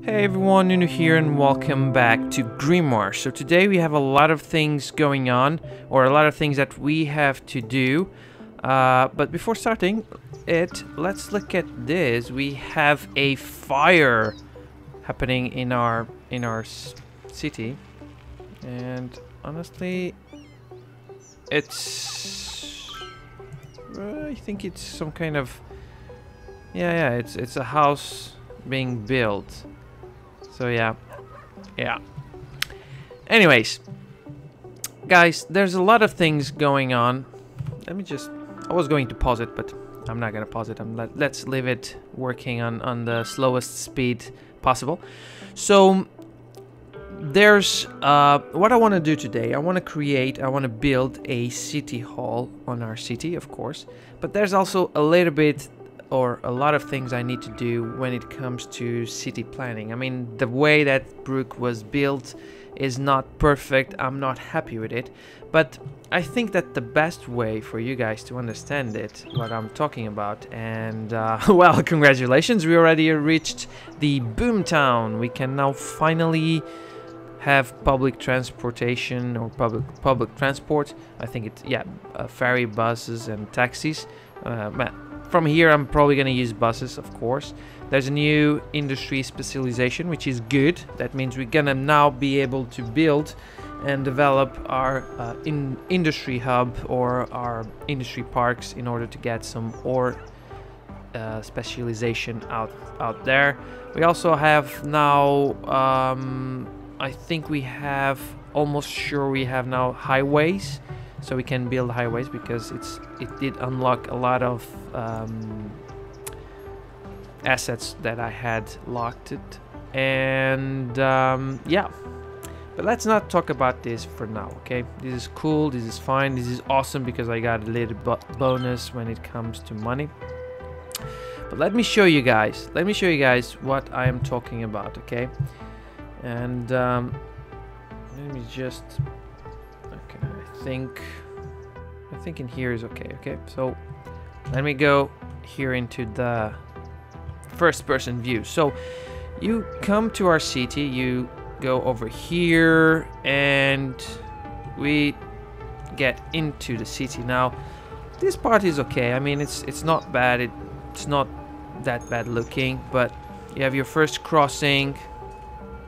Hey everyone, Nuno here and welcome back to Grimoire. So today we have a lot of things going on, or a lot of things that we have to do. But before starting it, let's look at this. We have a fire happening in our city, and honestly, it's I think it's some kind of it's a house being built. So yeah. Anyways, guys, there's a lot of things going on. I was going to pause it, but I'm not gonna pause it. Let's leave it working on the slowest speed possible. So there's what I want to do today. I want to build a city hall on our city, of course. But there's also a lot of things I need to do when it comes to city planning. I mean, the way that Brook was built is not perfect. I'm not happy with it, but I think that the best way for you guys to understand what I'm talking about, and well, congratulations, we already reached the Boomtown. We can now finally have public transportation, or public transport. I think it's ferry, buses and taxis. From here, I'm probably going to use buses, of course. There's a new industry specialization, which is good. That means we're going to now be able to build and develop our industry hub or our industry parks in order to get some ore specialization out there. We also have now, I think we have now highways. So we can build highways because it did unlock a lot of assets that I had locked it, and yeah. But let's not talk about this for now, okay? This is cool, this is fine, this is awesome because I got a little bonus when it comes to money. But let me show you guys what I am talking about, okay? And let me just. Okay, I think in here is okay. So let me go here into the first person view. So you come to our city, you go over here, and we get into the city. Now this part is okay. I mean, it's not bad. It's not that bad looking, but you have your first crossing.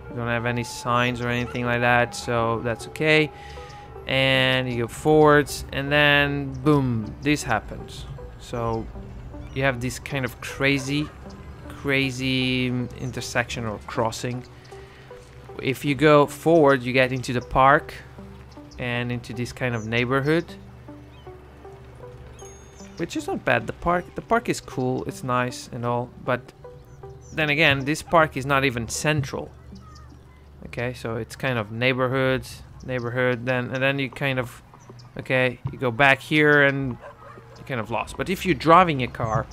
You don't have any signs or anything like that, so that's okay. And you go forwards, and then boom, this happens. So you have this kind of crazy intersection or crossing. If you go forward, you get into the park and into this kind of neighborhood, which is not bad. The park is cool, it's nice and all, but then again, this park is not even central. Okay, so it's kind of neighborhood, then you kind of, okay, you go back here and you're kind of lost. But if you're driving a car,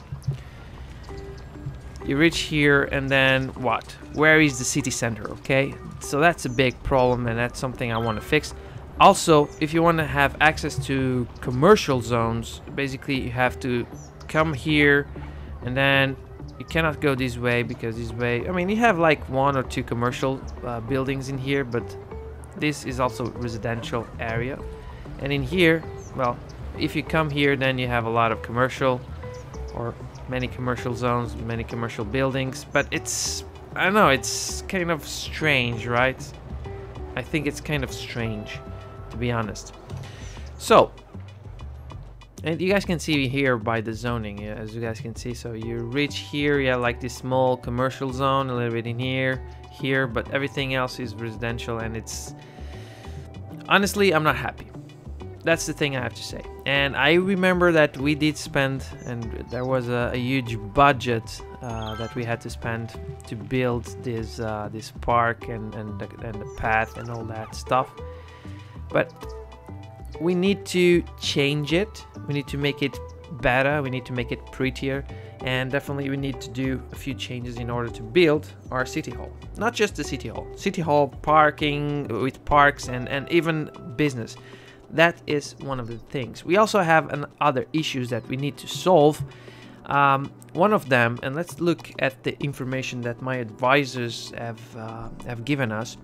you reach here, and then what? Where is the city center? Okay, so that's a big problem, and that's something I want to fix. Also, if you want to have access to commercial zones, basically you have to come here, and then you cannot go this way, because this way, I mean, you have like 1 or 2 commercial buildings in here, but this is also residential area. And in here, well, if you come here, then you have a lot of commercial, or many commercial zones, many commercial buildings. But I don't know, it's kind of strange, right? I think it's kind of strange, to be honest. So, and you guys can see here by the zoning, as you guys can see. So you reach here, you have like this small commercial zone, a little bit in here, but everything else is residential, and it's honestly, I'm not happy. That's the thing I have to say. And I remember that we did spend, and there was a huge budget that we had to spend to build this park and the path and all that stuff. But we need to change it. We need to make it better. We need to make it prettier. And definitely we need to do a few changes in order to build our city hall. Not just the city hall, parking with parks and even business. That is one of the things. We also have other issues that we need to solve. One of them, and let's look at the information that my advisors have given us.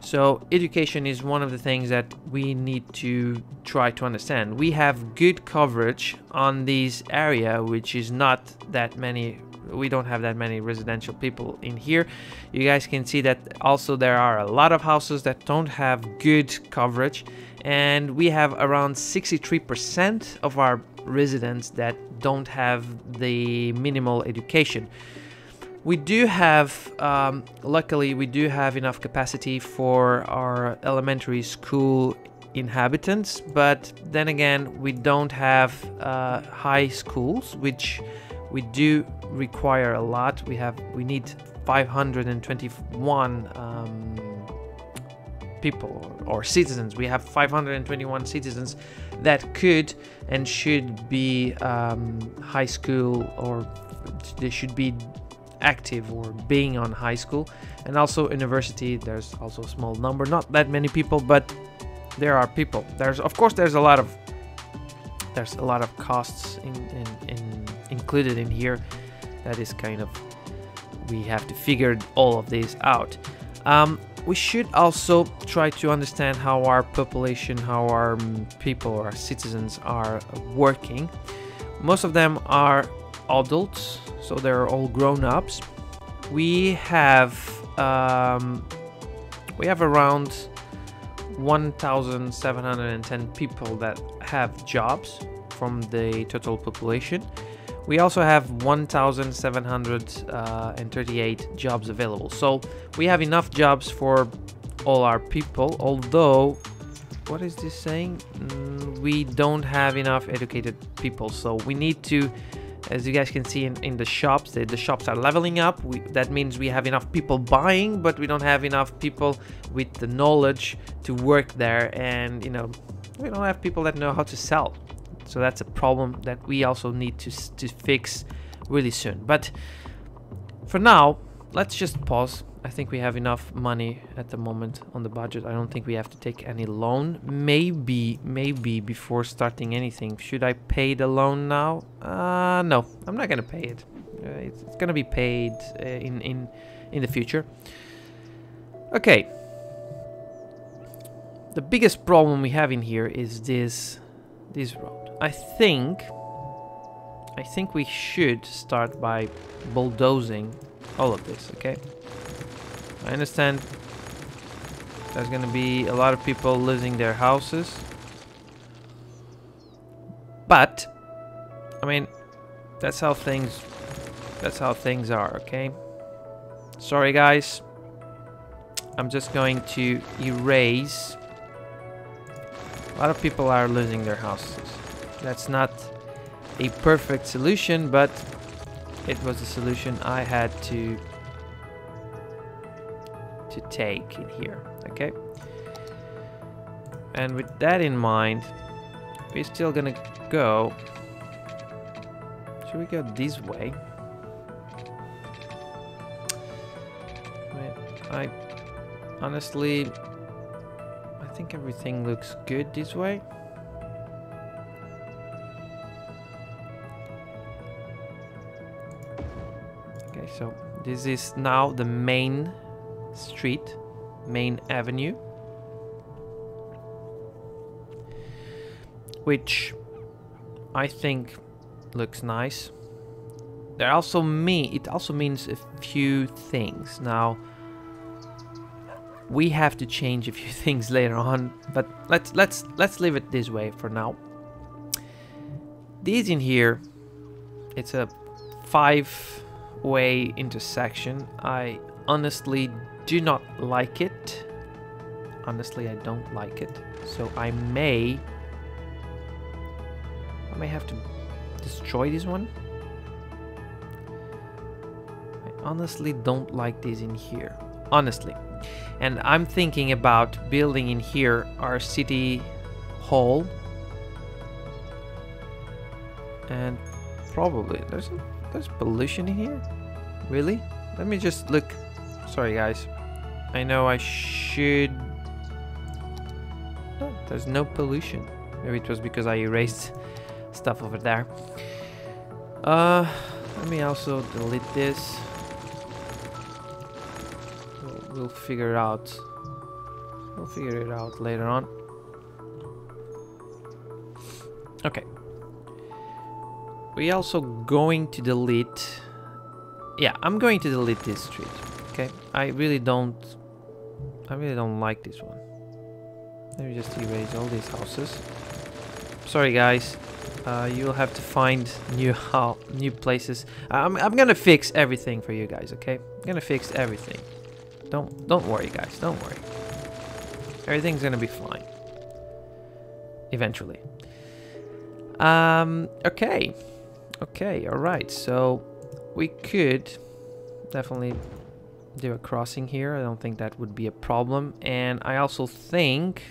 So education is one of the things that we need to try to understand. We have good coverage on this area, which is not that many. We don't have that many residential people in here. You guys can see that also there are a lot of houses that don't have good coverage, and we have around 63% of our residents that don't have the minimal education. We do have, luckily, we do have enough capacity for our elementary school inhabitants, but then again, we don't have high schools, which we do require a lot. We need 521 people or citizens. We have 521 citizens that could and should be high school, or they should be active or being on high school. And also university, there's also a small number, not that many people, but there are people. Of course there's a lot of costs included in here. That is kind of, we have to figure all of these out. We should also try to understand how our population, how our people, our citizens are working. Most of them are adults, so they're all grown-ups. We have around 1,710 people that have jobs from the total population. We also have 1,738 jobs available. So we have enough jobs for all our people, although, what is this saying? We don't have enough educated people. So we need to, as you guys can see in the shops, the shops are leveling up. That means we have enough people buying, but we don't have enough people with the knowledge to work there. And, you know, we don't have people that know how to sell. So that's a problem that we also need to fix really soon. But for now, let's just pause. I think we have enough money at the moment on the budget. I don't think we have to take any loan. Maybe before starting anything. Should I pay the loan now? No, I'm not gonna pay it. It's gonna be paid in the future. Okay. The biggest problem we have in here is this road. I think we should start by bulldozing all of this, okay? I understand there's gonna be a lot of people losing their houses, but I mean, that's how things are, okay? Sorry guys, I'm just going to erase. A lot of people are losing their houses. That's not a perfect solution, but it was a solution I had to take in here, okay? And with that in mind, we're still gonna go. Should we go this way? I honestly, I think everything looks good this way. Okay, so this is now the main street, main avenue, which I think looks nice. It also means a few things. Now we have to change a few things later on, but let's leave it this way for now. This in here, it's a 5-way intersection. I honestly do not like it. Honestly, I don't like it. So I may have to destroy this one. I honestly don't like this in here. Honestly. And I'm thinking about building in here our city hall. And probably there's pollution in here. Really? Let me just look. Sorry guys. I know I should. No, there's no pollution. Maybe it was because I erased stuff over there. Let me also delete this. We'll figure it out. We'll figure it out later on. Okay. We also going to delete. Yeah, I'm going to delete this street. Okay, I really don't like this one. Let me just erase all these houses. Sorry, guys. You'll have to find new places. I'm gonna fix everything for you guys. Okay, I'm gonna fix everything. Don't worry, guys. Don't worry. Everything's gonna be fine. Eventually. Okay. Okay. All right. So we could definitely do a crossing here. I don't think that would be a problem. And I also think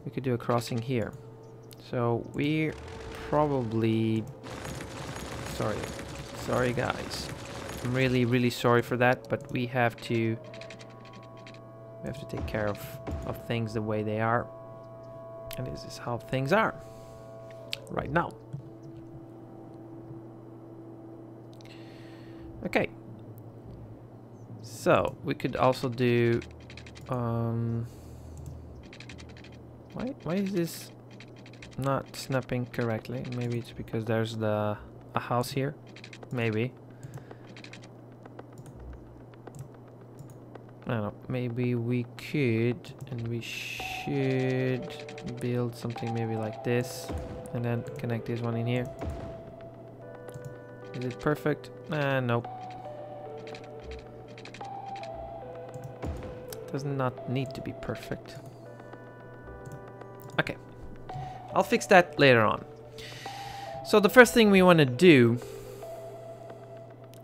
we could do a crossing here. So we're probably sorry guys. I'm really sorry for that, but we have to take care of things the way they are. And this is how things are right now. Okay. So we could also do why is this not snapping correctly? Maybe it's because there's a house here. Maybe. I don't know. Maybe we could and we should build something maybe like this and then connect this one in here. Is it perfect? Nope. Does not need to be perfect. Okay. I'll fix that later on. So the first thing we want to do,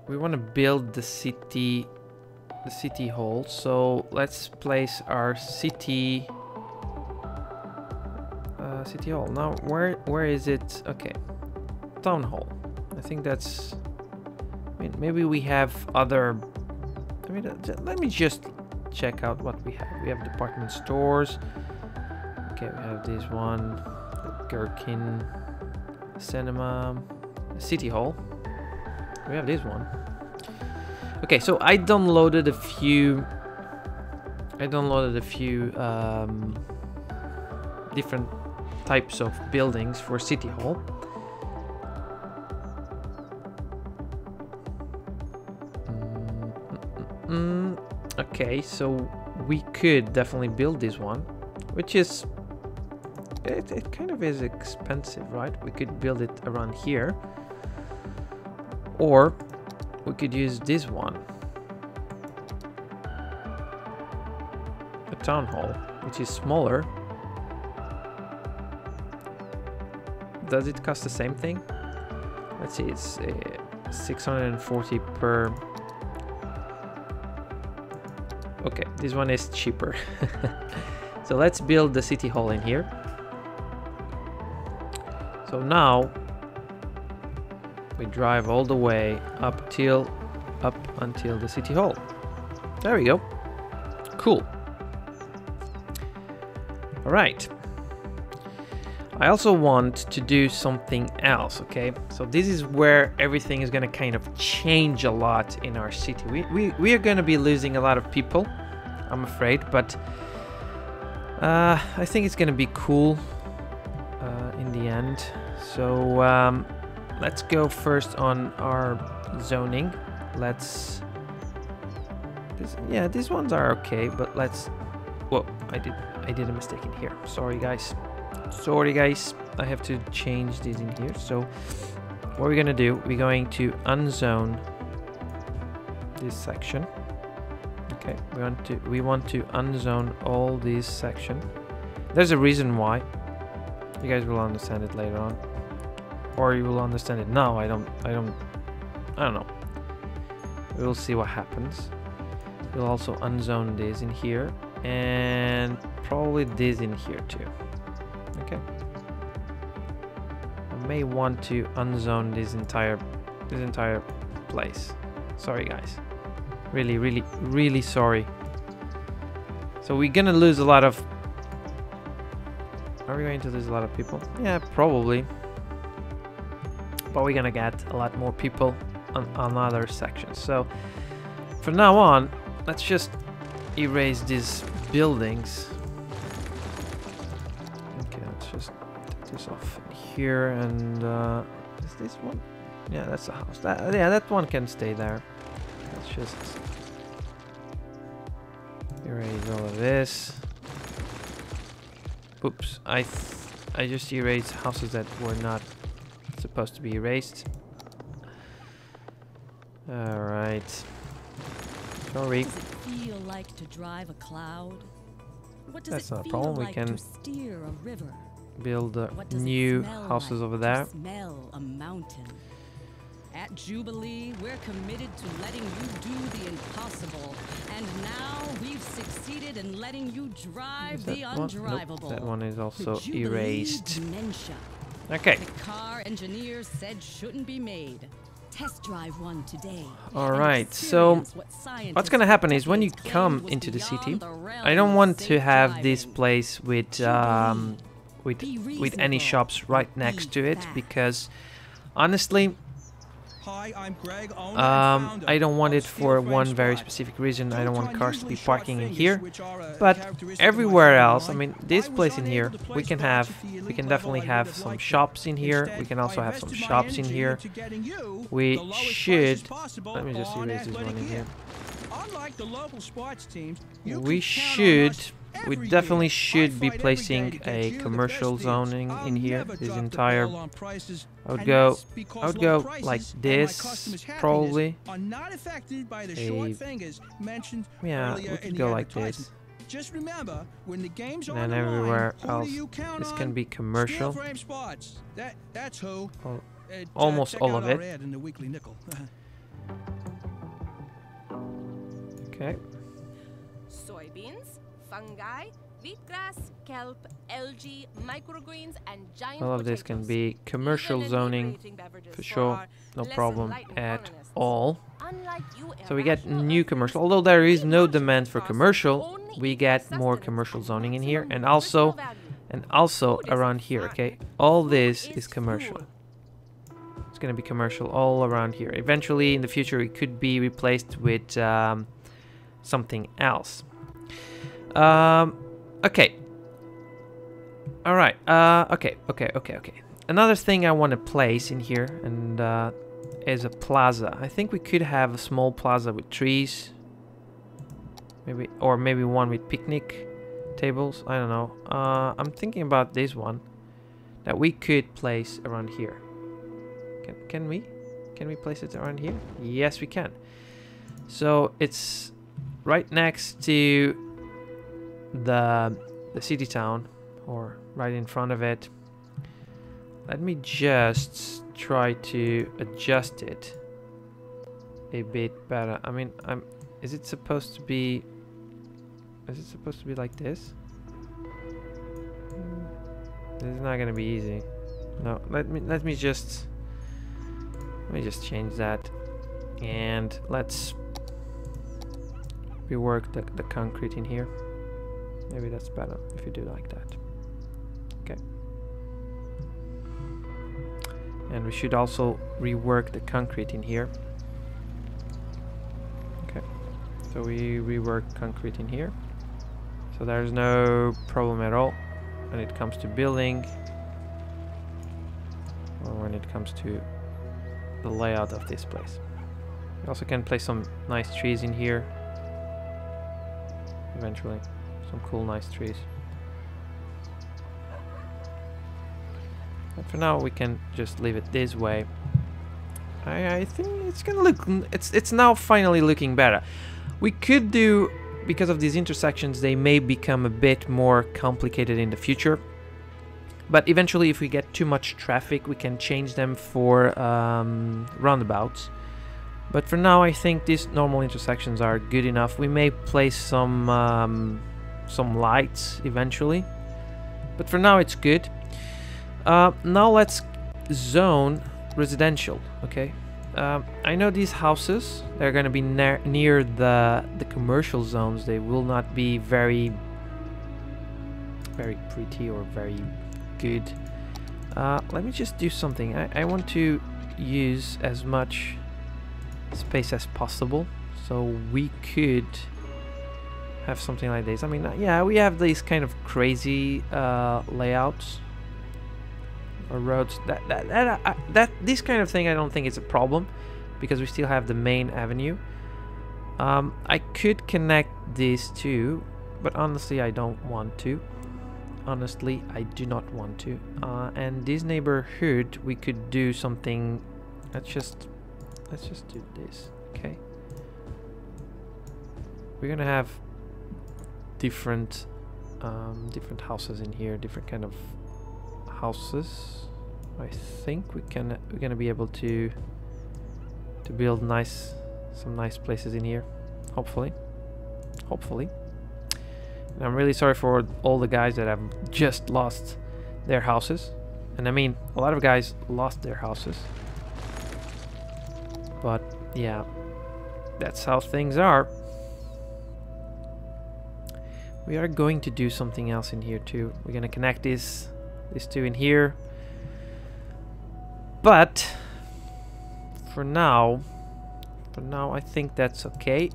we want to build the city hall. So let's place our city hall. Now where is it? Okay. Town hall. I think that's, I mean, maybe we have other, I mean, let me just check out what we have. We have department stores. Okay, we have this one, the Gherkin Cinema, City Hall. We have this one. Okay, so I downloaded a few different types of buildings for City Hall. Okay, so we could definitely build this one, which is it kind of is expensive, right? We could build it around here, or we could use this one, a town hall, which is smaller. Does it cost the same thing? Let's see, it's 640 per. Okay, this one is cheaper. So let's build the city hall in here. So now we drive all the way up until the city hall. There we go. Cool. All right. I also want to do something else, okay? So this is where everything is gonna kind of change a lot in our city. We are gonna be losing a lot of people, I'm afraid, but I think it's gonna be cool in the end. So let's go first on our zoning. Yeah, these ones are okay, but let's. Whoa, I did a mistake in here. Sorry, guys. Sorry, guys. I have to change these in here. So what we're gonna do? We're going to unzone this section. Okay, we want to unzone all these section. There's a reason why. You guys will understand it later on, or you will understand it now. I don't know. We'll see what happens. We'll also unzone this in here, and probably this in here too. Okay. I may want to unzone this entire place. Sorry, guys. Really sorry. So we're gonna lose a lot of. Are we going to lose a lot of people? Yeah, probably. but we're gonna get a lot more people on other sections. So from now on, let's just erase these buildings. Okay, let's just take this off here. And is this one? Yeah, that's a house. Yeah, that one can stay there. Let's just erase all of this. Oops, I just erased houses that were not supposed to be erased. All right. Sorry. What does it feel like to drive a cloud? What does That's it not a feel problem. We like can to steer a river? build What does it new smell houses like over to there. smell a mountain? At Jubilee, we're committed to letting you do the impossible. And now we've succeeded in letting you drive Is the that one? undrivable. Nope, that one is The also Jubilee erased. Dementia. Okay. The car engineers said shouldn't be made. Test drive one today. All and right. So experience what scientists what's gonna happen is when you decades come claimed was into the city, beyond the realm I don't of want to safe have this driving. place with with any reasonable. shops right Be next to it, fast. because honestly, Hi, I'm Greg, owner and founder I don't want of it for Steel one Frame very Squad. specific reason. I don't want Two cars to be unusually short parking in fingers, here, which are a but characteristic of my everywhere family else, I line, mean, this I was place in unable here, to place we can the watch have, at the we elite can level definitely I would have have some liked shops in here. Instead, We can also I have some invested my shops in energy here. into getting you We the lowest prices should. possible Let me just on erase this one athletic in gear. here. Unlike the local sports teams, you We can count on should. us We every definitely year. should I be fight every placing day to get a you the commercial best deals. zoning I'll in here. never This drop the entire, ball on prices, I would and go, that's because I would low go prices like and my this, customers' happiness probably. are not affected by the A- short fingers mentioned Yeah, earlier we in could the go like advertisement. this. Just remember, when the game's And on then the everywhere line, who else, do you count this on? can be commercial. Steel Frame Spots. That's who. Al- Check almost all out of our it. ad in the Weekly Nickel. Okay. Soybeans, fungi, wheatgrass, kelp, algae, microgreens, and giant All of this can potatoes. be commercial Even zoning inebriating beverages for for sure. our No less problem enlightened at colonists. all. Unlike you So we get irrational new Earthlings, commercial. Although there is we no worship demand for cost, commercial, only we eat get for more sustenance commercial and zoning in here, maximum and also nutritional value. Food around is here. fun. Okay, all Food this is is commercial. fuel. It's gonna be commercial all around here. Eventually, in the future, it could be replaced with something else. Okay. All right. Okay. Another thing I want to place in here and is a plaza. I think we could have a small plaza with trees, maybe, or maybe one with picnic tables. I don't know. I'm thinking about this one that we could place around here. Can we place it around here? Yes, we can. So it's right next to the city town, or right in front of it. Let me just try to adjust it a bit better. I mean, is it supposed to be like this? This is not gonna be easy. No, let me just change that, and let's rework the concrete in here. Maybe that's better if you do like that. Okay. And we should also rework the concrete in here. Okay. So we rework concrete in here. So there's no problem at all when it comes to building, or when it comes to the layout of this place. We also can place some nice trees in here eventually. Some cool, nice trees. But for now, we can just leave it this way. I think it's gonna look. It's now finally looking better. We could do, because of these intersections, they may become a bit more complicated in the future. But eventually, if we get too much traffic, we can change them for roundabouts. But for now, I think these normal intersections are good enough. We may place some lights eventually, but for now it's good. Now let's zone residential. Okay, I know these houses, they're going to be near the commercial zones. They will not be very pretty or very good. Let me just do something. I want to use as much space as possible. So we could have something like this. I mean, yeah, we have these kind of crazy layouts or roads. That this kind of thing, I don't think it's a problem because we still have the main avenue. I could connect these two, but honestly, I don't want to. Honestly, I do not want to. And this neighborhood, we could do something. Let's just do this. Okay. We're gonna have different houses in here, different kind of houses. I think we're gonna be able to build some nice places in here, hopefully. And I'm really sorry for all the guys that have just lost their houses, and I mean a lot of guys lost their houses, but yeah, that's how things are. We are going to do something else in here too. We're gonna connect these two in here, but for now I think that's okay.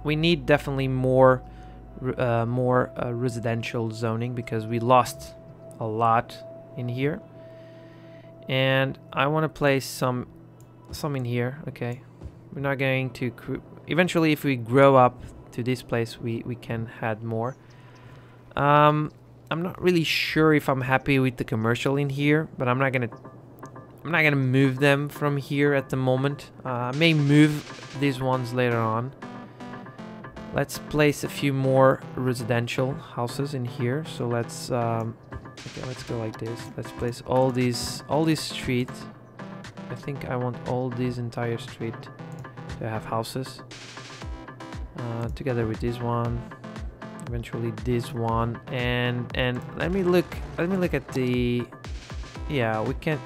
We need definitely more residential zoning because we lost a lot in here, and I want to place some in here. Okay, we're not going to eventually, if we grow up to this place, we can add more. I'm not really sure if I'm happy with the commercial in here, but I'm not gonna move them from here at the moment. I may move these ones later on. Let's place a few more residential houses in here. So let's okay, let's go like this. Let's place all these streets. I think I want all these entire street to have houses. Together with this one, eventually this one, and let me look at the, yeah, we can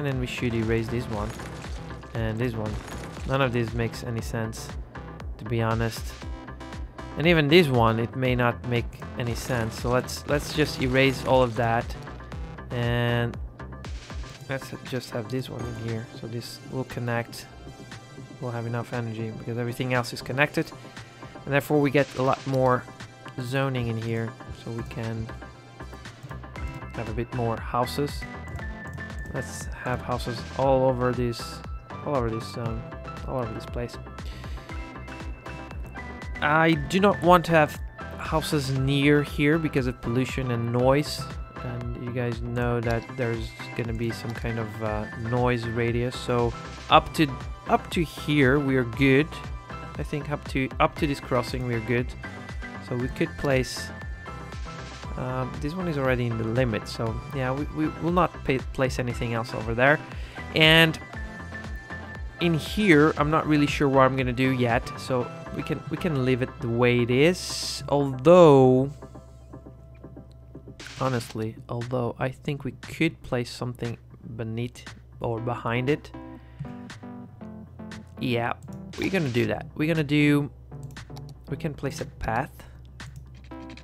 and we should erase this one and this one. None of this makes any sense, to be honest, and even this one, it may not make any sense. So let's just erase all of that, and let's just have this one in here. So this will connect. We'll have enough energy because everything else is connected, and therefore we get a lot more zoning in here, so we can have a bit more houses. Let's have houses all over this zone, all over this place. I do not want to have houses near here because of pollution and noise, and you guys know that there's gonna be some kind of noise radius. So up to here we are good. I think up to this crossing we are good. So we could place this one is already in the limit, so yeah, we will not place anything else over there. And in here I'm not really sure what I'm gonna do yet, so we can leave it the way it is, although honestly, I think we could place something beneath or behind it. Yeah, we're gonna do that. We can place a path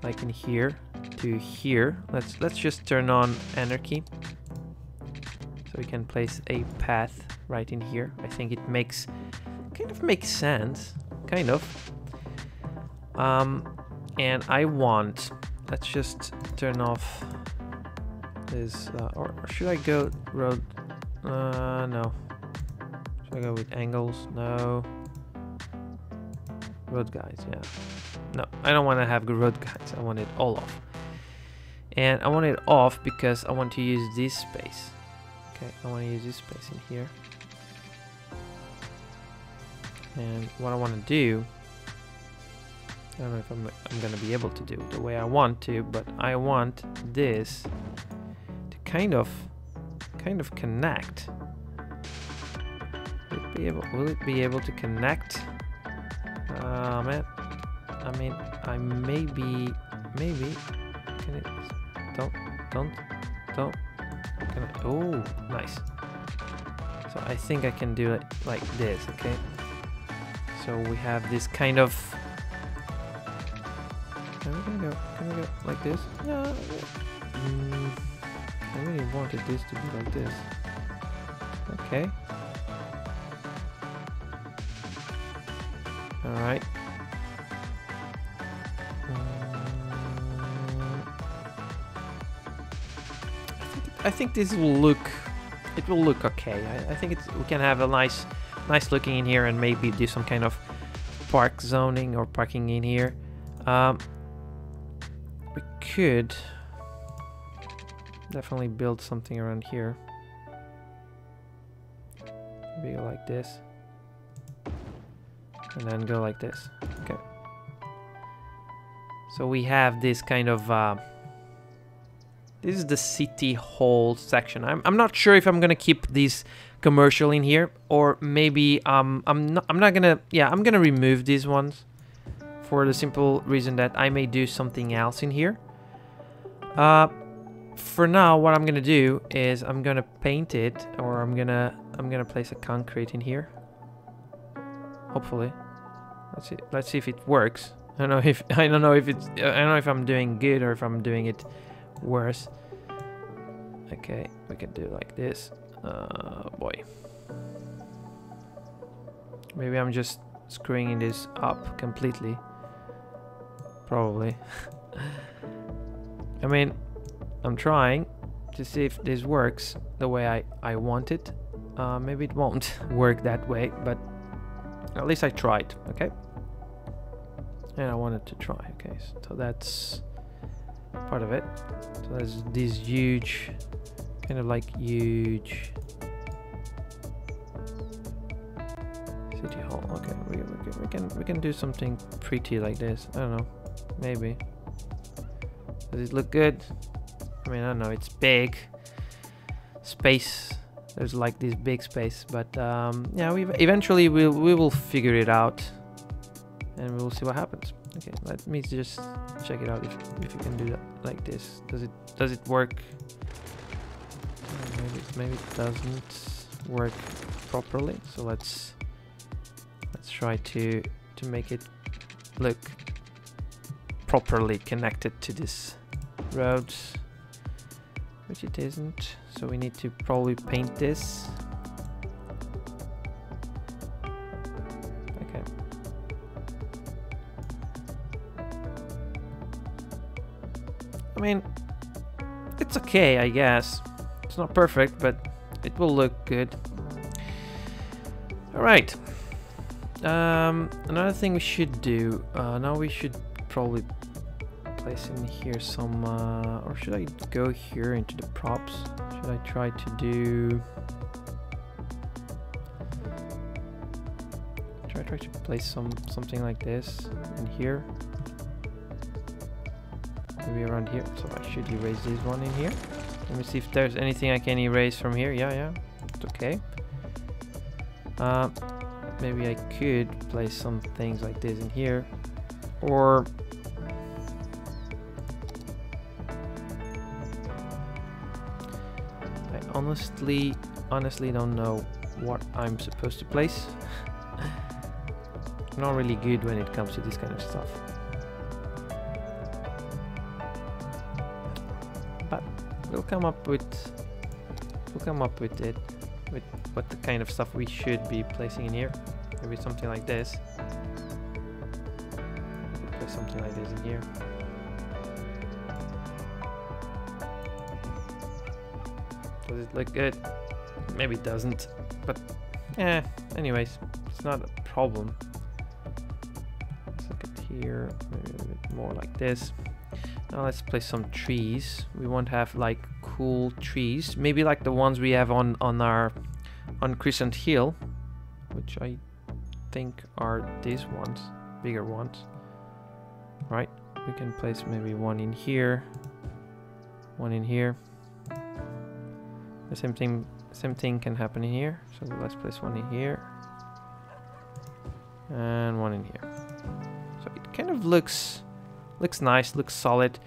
like in here to here. Let's just turn on anarchy, so we can place a path right in here. I think it kind of makes sense, kind of. And I want, let's just turn off this, or should I go road? No. Should I go with angles? No. Road guides, yeah. No, I don't want to have road guides. I want it all off. And I want it off because I want to use this space. Okay, I want to use this space in here. And what I want to do, I don't know if I'm gonna be able to do it the way I want to, but I want this to kind of connect. Will it be able to connect? Man, I mean, I maybe can it? Don't. Can I? Oh, nice. So I think I can do it like this. Okay. So we have this kind of. Can we go like this? No. I really wanted this to be like this. Okay. All right. I think this will look. It will look okay. I think we can have a nice looking in here, and maybe do some kind of park zoning or parking in here. We could definitely build something around here. Maybe go like this, and then go like this. Okay. So we have this kind of. This is the city hall section. I'm not sure if I'm gonna keep these commercial in here, or maybe I'm not gonna. Yeah, I'm gonna remove these ones for the simple reason that I may do something else in here. For now, what I'm gonna do is I'm gonna paint it, or I'm gonna place a concrete in here. Hopefully, let's see if it works. I don't know if I'm doing good or if I'm doing it worse. Okay, we can do like this. Boy, maybe I'm just screwing this up completely. Probably. I mean, I'm trying to see if this works the way I want it. Maybe it won't work that way, but at least I tried. Okay, and I wanted to try. Okay, so that's part of it. So there's these huge, kind of like huge city hall. Okay, we can do something pretty like this. I don't know, maybe. Does it look good? I mean, I don't know. It's big space. There's like this big space, but yeah, eventually we will figure it out, and we will see what happens. Okay, let me just check it out if you can do that like this. Does it work? Maybe it doesn't work properly. So let's try to make it look properly connected to this road, which it isn't. So we need to probably paint this. Okay. I mean, it's okay, I guess. It's not perfect, but it will look good. All right. Another thing we should do. Now we should probably place in here some. Or should I go here into the props? Should I try to do? Try to place something like this in here. Maybe around here. So I should erase this one in here. Let me see if there's anything I can erase from here. Yeah, it's okay. Maybe I could place some things like this in here, or I honestly don't know what I'm supposed to place. I'm not really good when it comes to this kind of stuff. We'll come up with it, with what the kind of stuff we should be placing in here. Maybe something like this. Put something like this in here. Does it look good? Maybe it doesn't, but yeah. Anyways, it's not a problem. Let's look at here. Maybe a little bit more like this. Now let's place some trees. We won't have like cool trees. Maybe like the ones we have on Crescent Hill, which I think are these ones, bigger ones. Right? We can place maybe one in here, one in here. The same thing can happen in here. So let's place one in here and one in here. So it kind of looks nice, looks solid.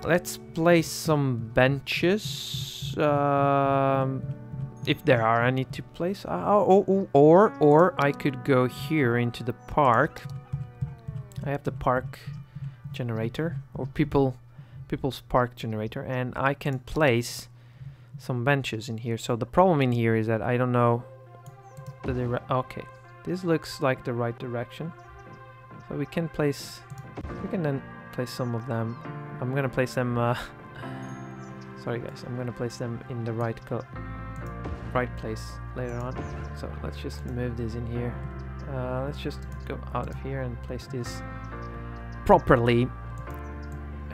Let's place some benches, if there are any to place. Or I could go here into the park. I have the park generator, or people's park generator, and I can place some benches in here. So the problem in here is that I don't know the okay, this looks like the right direction. So we can then place some of them. I'm gonna place them sorry guys, I'm gonna place them in the right place later on. So let's just move this in here. Let's just go out of here and place this properly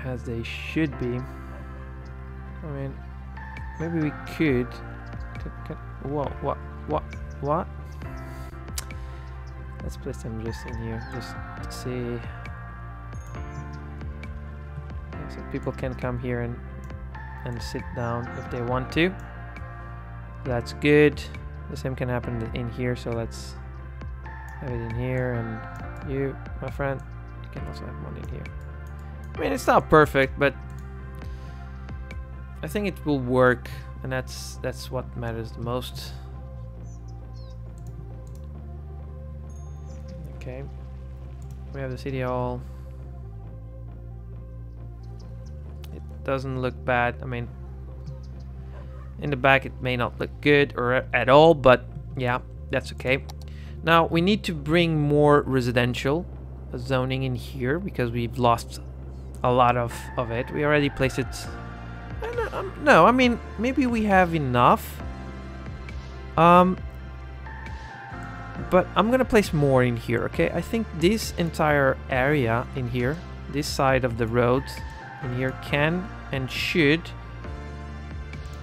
as they should be. I mean, maybe we could. Whoa, what? Let's place them just in here, just to see. Okay, so people can come here and sit down if they want to. That's good. The same can happen in here, so let's have it in here. And you, my friend, you can also have one in here. I mean, it's not perfect, but I think it will work, and that's what matters the most. Okay, we have the city hall. It doesn't look bad. I mean, in the back it may not look good or at all, but yeah, that's okay. Now we need to bring more residential zoning in here because we've lost a lot of it. We already placed it. No, I mean, maybe we have enough. But I'm gonna place more in here, okay? I think this entire area in here, this side of the road in here, can and should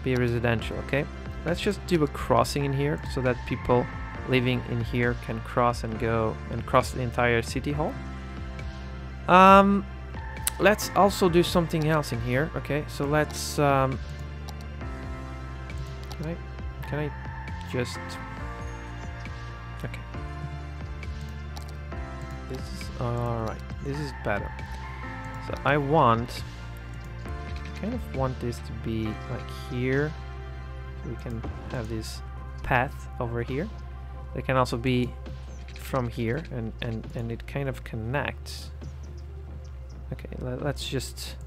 be residential, okay? Let's just do a crossing in here so that people living in here can cross and go and cross the entire city hall. Let's also do something else in here, okay? So let's can I just okay. This is alright. This is better. So I kind of want this to be like here. So we can have this path over here. It can also be from here, and it kind of connects. Okay, let's just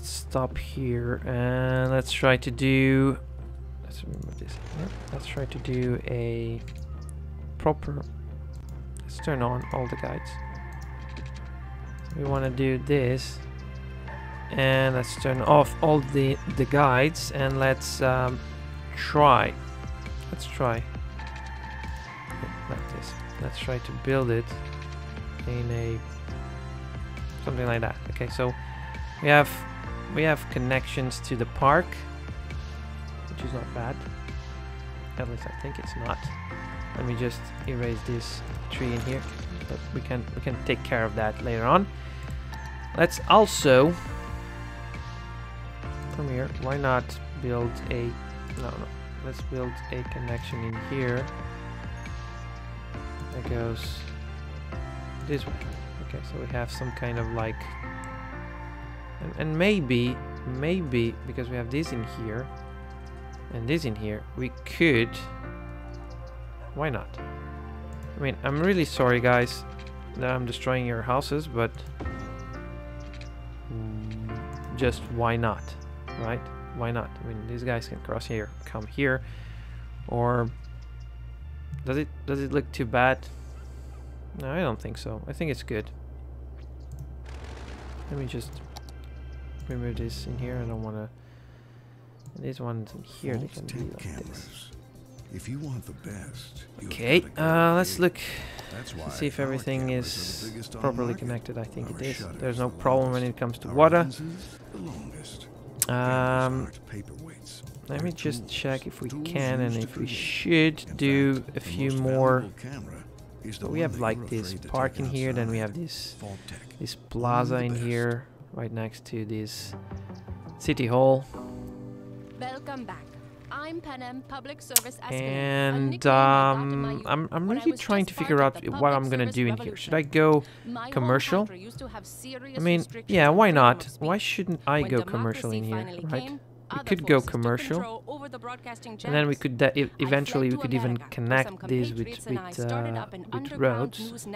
stop here and let's try to do. Let's remember this. Yep, let's try to do a proper. Let's turn on all the guides. So we want to do this, and let's turn off all the guides, and let's try. Let's try like this. Let's try to build it in a something like that. Okay, so we have connections to the park, which is not bad. At least I think it's not. Let me just erase this tree in here, but we can take care of that later on. Let's also from here. Why not build a no? Let's build a connection in here that goes this way. Okay, so we have some kind of like, and maybe because we have this in here and this in here, we could. Why not? I mean, I'm really sorry guys that I'm destroying your houses, but just why not, right? Why not? I mean, these guys can cross here, come here, or does it look too bad? No, I don't think so. I think it's good. Let me just remove this in here. I don't want to. These ones in here, they can be like this. If you want the best. Okay, let's look. Let's see if everything is properly connected. I think it is. There's no problem when it comes to water. Let me just check if we can and if we should do a few more. So we have like this park in here, then we have this plaza in here right next to this city hall. Welcome back. I'm Panem Public Service Escalade. And I'm really trying to figure out what I'm gonna do in here. Should I go commercial? I mean, yeah, why not? Why shouldn't I go commercial in here, right? We could go commercial, and then we could eventually we could even connect this with roads.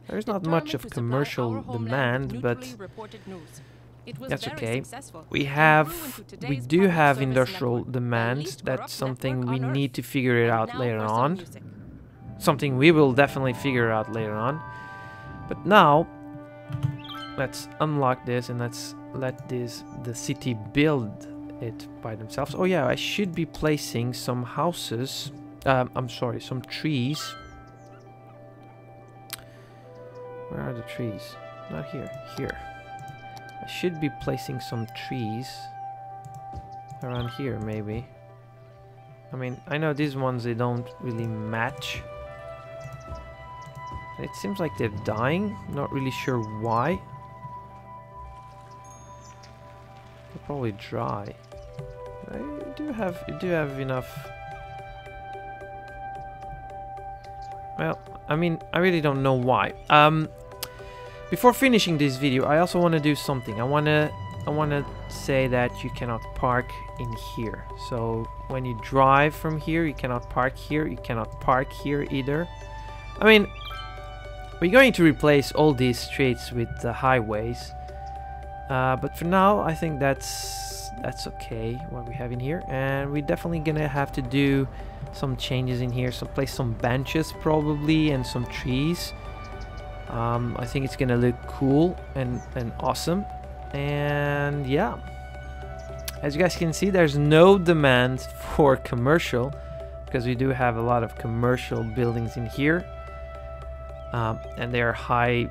There's not much of commercial demand, but It was That's very okay. successful. We It grew have, into we today's do public have service industrial network, the demand. least That's corrupt something network we on need Earth. to figure it And out now later for some on. music. Something we will definitely figure out later on. But now, let's unlock this and let's let the city build it by themselves. Oh yeah, I should be placing some houses. I'm sorry, some trees. Where are the trees? Not here. Here. I should be placing some trees around here, maybe. I mean, I know these ones, they don't really match. It seems like they're dying. Not really sure why. They're probably dry. I do have enough. Well, I mean, I really don't know why. Before finishing this video, I also want to do something. I want to say that you cannot park in here. So when you drive from here, you cannot park here. You cannot park here either. I mean, we're going to replace all these streets with the highways. But for now, I think that's okay what we have in here. And we're definitely gonna have to do some changes in here. So place some benches probably and some trees. I think it's gonna look cool and awesome. And yeah, as you guys can see, there's no demand for commercial because we do have a lot of commercial buildings in here. And they're high.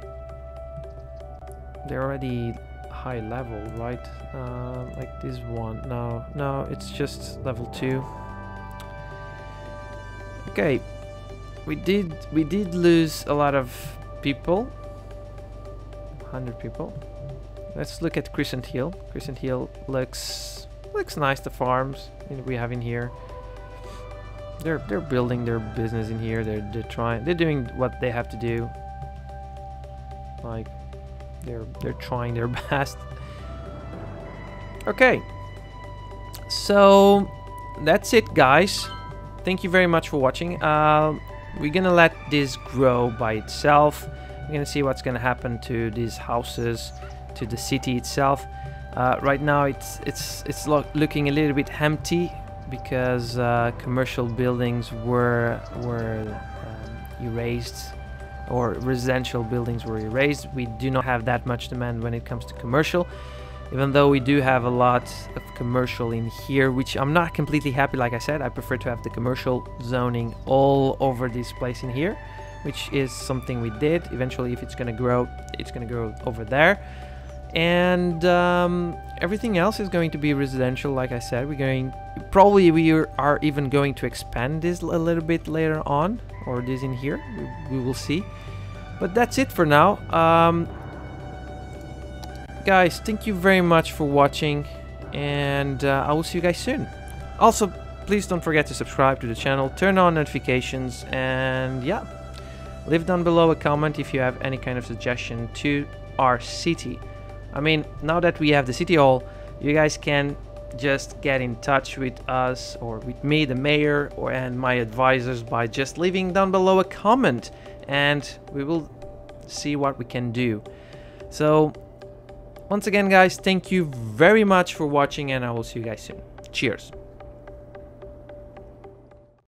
They're already high level, right? Like this one. No, it's just level 2. Okay, we did lose a lot of people. 100 people. Let's look at Crescent Hill. Crescent Hill looks nice. The farms we have in here. They're building their business in here. They're doing what they have to do. Like they're trying their best. Okay. So that's it, guys. Thank you very much for watching. We're gonna let this grow by itself. We're gonna see what's gonna happen to these houses, to the city itself. Right now it's looking a little bit empty because commercial buildings were erased, or residential buildings were erased. We do not have that much demand when it comes to commercial, even though we do have a lot of commercial in here, which I'm not completely happy. Like I said, I prefer to have the commercial zoning all over this place in here, which is something we did. Eventually, if it's gonna grow, it's gonna grow over there. And everything else is going to be residential. Like I said, we are even going to expand this a little bit later on, or this in here, we will see. But that's it for now. Guys, thank you very much for watching, and I will see you guys soon. Also, please don't forget to subscribe to the channel, turn on notifications, and yeah, leave down below a comment if you have any kind of suggestion to our city. I mean, now that we have the city hall, you guys can just get in touch with us, or with me, the mayor, and my advisors, by just leaving down below a comment, and we will see what we can do. So once again, guys, thank you very much for watching, and I will see you guys soon. Cheers.